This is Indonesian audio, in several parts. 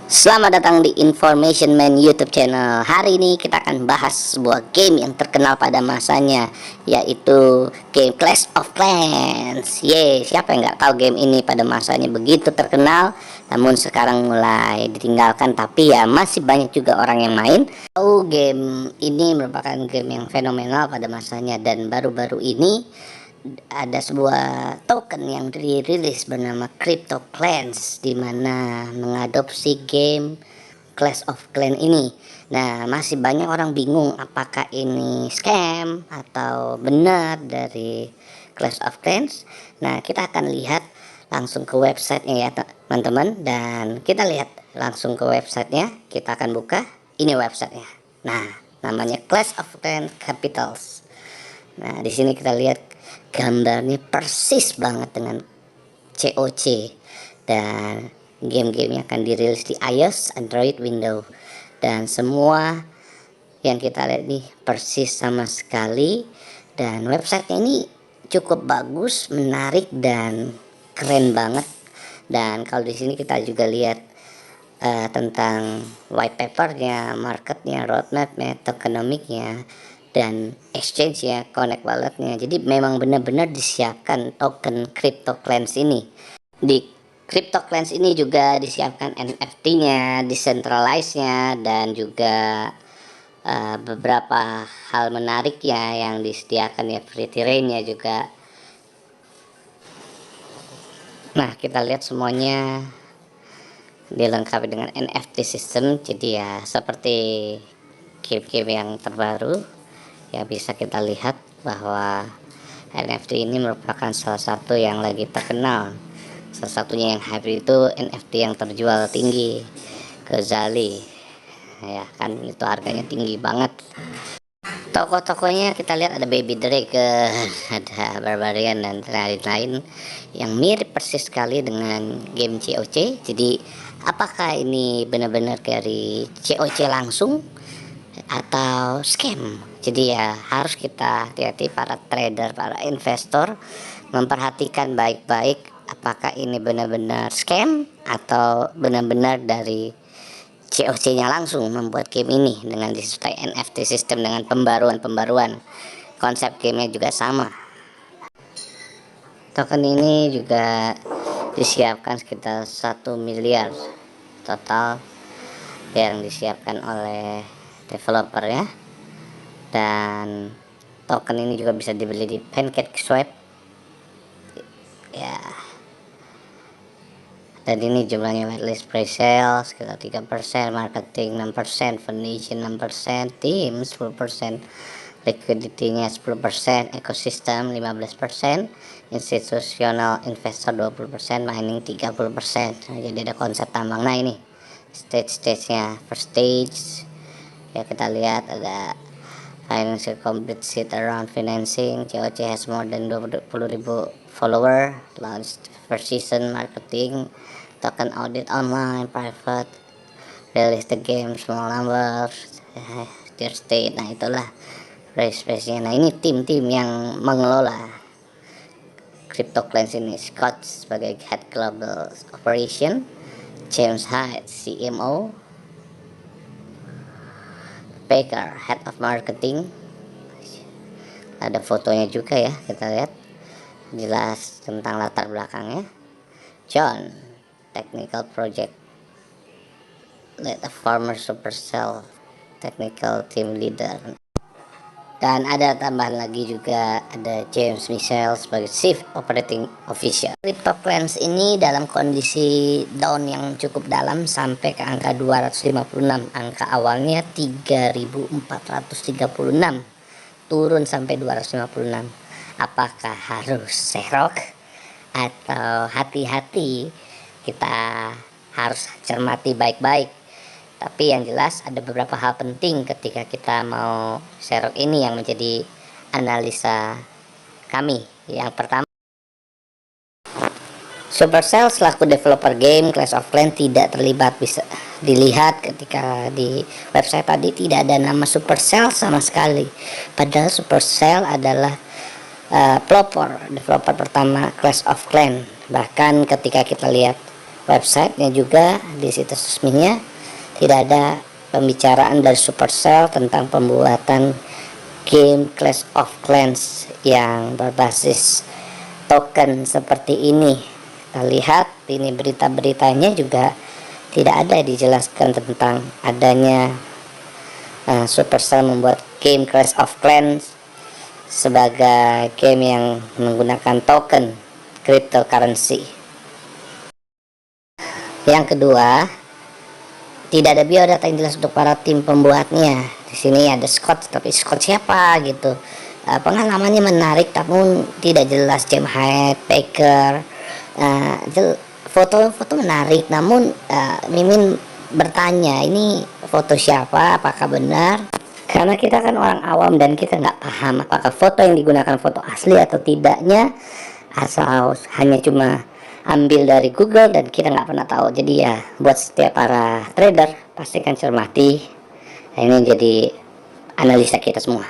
Selamat datang di Information Man YouTube channel. Hari ini kita akan bahas sebuah game yang terkenal pada masanya, yaitu game Clash of Clans. Siapa yang nggak tahu game ini pada masanya begitu terkenal, namun sekarang mulai ditinggalkan. Tapi ya masih banyak juga orang yang main. Game ini merupakan game yang fenomenal pada masanya, dan baru-baru ini ada sebuah token yang dirilis bernama CryptoClans, di mana mengadopsi game Clash of Clans ini. Nah, masih banyak orang bingung apakah ini scam atau benar dari Clash of Clans. Nah, kita akan lihat langsung ke websitenya ya teman-teman, dan kita lihat langsung ke websitenya. Kita akan buka, ini websitenya. Nah, namanya Clash of Clans Capitals. Nah, di sini kita lihat gambarnya persis banget dengan COC, dan game-gamenya akan dirilis di iOS, Android, Windows, dan semua yang kita lihat nih persis sama sekali. Dan websitenya ini cukup bagus, menarik, dan keren banget. Dan kalau di sini kita juga lihat tentang white papernya, marketnya, roadmapnya, tokenomiknya, dan exchange ya, connect walletnya. Jadi memang benar-benar disiapkan token CryptoClans ini. Di CryptoClans ini juga disiapkan NFT-nya, decentralize-nya, dan juga beberapa hal menarik ya yang disediakan ya, free terrain-nya juga. Nah, kita lihat semuanya dilengkapi dengan NFT system. Jadi ya seperti game-game yang terbaru ya, bisa kita lihat bahwa NFT ini merupakan salah satu yang lagi terkenal. Salah satunya yang hype itu NFT yang terjual tinggi, Ghazali ya kan, itu harganya tinggi banget. Toko-tokonya kita lihat ada Baby Drake, ada Barbarian, dan lain-lain yang mirip persis sekali dengan game COC. Jadi apakah ini benar-benar dari COC langsung atau scam? Jadi ya harus kita hati-hati, para trader, para investor, memperhatikan baik-baik apakah ini benar-benar scam atau benar-benar dari COC-nya langsung membuat game ini dengan disertai NFT system dengan pembaruan-pembaruan. Konsep gamenya juga sama. Token ini juga disiapkan sekitar 1 miliar total yang disiapkan oleh developer ya. Dan token ini juga bisa dibeli di PancakeSwap ya. Dan ini jumlahnya whitelist, pre-sale sekitar 3%, marketing 6%, foundation 6%, team 10%, liquidity-nya 10%, ekosistem 15%, institusional investor 20%, mining 30%. Nah, jadi ada konsep tambang. Nah, ini stage-nya. First stage ya, kita lihat ada financial complete sit around financing, COC has more than 20.000 follower, launched first season, marketing, token audit online, private, release the game, small numbers, tier state. Nah, itulah race-nya. Nah, ini tim-tim yang mengelola CryptoClans ini. Scott sebagai head global operation, James Hyde CMO, Baker head of marketing. Ada fotonya juga ya, kita lihat jelas tentang latar belakangnya. John, technical project lead, a former Supercell technical team leader. Dan ada tambahan lagi juga, ada James Michel sebagai Chief Operating Officer. CryptoClans ini dalam kondisi down yang cukup dalam sampai ke angka 256. Angka awalnya 3436, turun sampai 256. Apakah harus serok atau hati-hati? Kita harus cermati baik-baik. Tapi yang jelas ada beberapa hal penting ketika kita mau serok ini yang menjadi analisa kami. Yang pertama, Supercell selaku developer game Clash of Clans tidak terlibat. Bisa dilihat ketika di website tadi tidak ada nama Supercell sama sekali. Padahal Supercell adalah developer pertama Clash of Clans. Bahkan ketika kita lihat websitenya juga, di situs resminya tidak ada pembicaraan dari Supercell tentang pembuatan game Clash of Clans yang berbasis token seperti ini. Kita lihat ini berita-beritanya juga tidak ada dijelaskan tentang adanya Supercell membuat game Clash of Clans sebagai game yang menggunakan token cryptocurrency. Yang kedua, tidak ada biodata yang jelas untuk para tim pembuatnya. Di sini ada Scott, tapi Scott siapa gitu. Pengalamannya menarik, namun tidak jelas. James Hyde, Baker, foto-foto menarik, namun Mimin bertanya, ini foto siapa? Apakah benar? Karena kita kan orang awam dan kita nggak paham apakah foto yang digunakan foto asli atau tidaknya, asal hanya cuma ambil dari Google dan kita nggak pernah tahu. Jadi ya buat setiap para trader pastikan cermati. Nah, ini jadi analisa kita semua.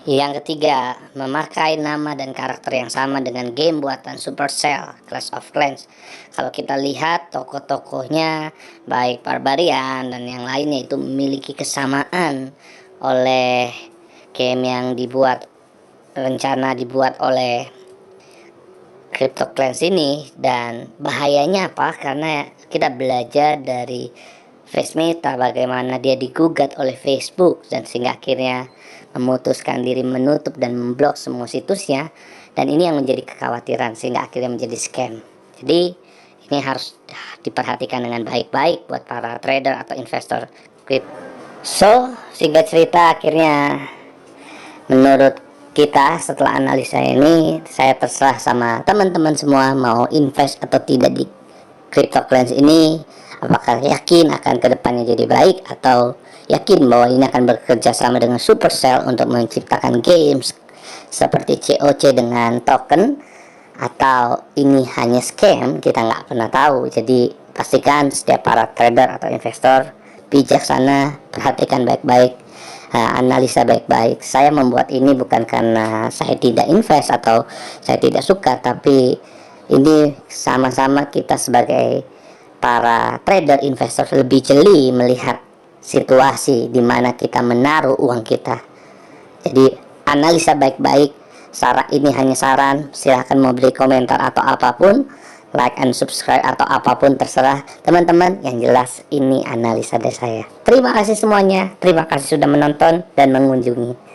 Yang ketiga, memakai nama dan karakter yang sama dengan game buatan Supercell, Clash of Clans. Kalau kita lihat tokoh-tokohnya baik Barbarian dan yang lainnya itu memiliki kesamaan oleh game yang rencana dibuat oleh CryptoClans ini. Dan bahayanya apa? Karena kita belajar dari Face Meta bagaimana dia digugat oleh Facebook dan sehingga akhirnya memutuskan diri menutup dan memblok semua situsnya, dan ini yang menjadi kekhawatiran sehingga akhirnya menjadi scam. Jadi ini harus diperhatikan dengan baik-baik buat para trader atau investor crypto. So singkat cerita, akhirnya menurut kita setelah analisa ini, saya terserah sama teman-teman semua mau invest atau tidak di CryptoClans ini. Apakah yakin akan kedepannya jadi baik, atau yakin bahwa ini akan bekerja sama dengan Supercell untuk menciptakan games seperti COC dengan token, atau ini hanya scam, kita nggak pernah tahu. Jadi pastikan setiap para trader atau investor bijaksana, perhatikan baik-baik, analisa baik-baik. Saya membuat ini bukan karena saya tidak invest atau saya tidak suka, tapi ini sama-sama kita sebagai para trader investor lebih jeli melihat situasi di mana kita menaruh uang kita. Jadi analisa baik-baik. Ini hanya saran, silahkan mau beri komentar atau apapun, like and subscribe atau apapun terserah teman-teman. Yang jelas ini analisa dari saya. Terima kasih semuanya, terima kasih sudah menonton dan mengunjungi.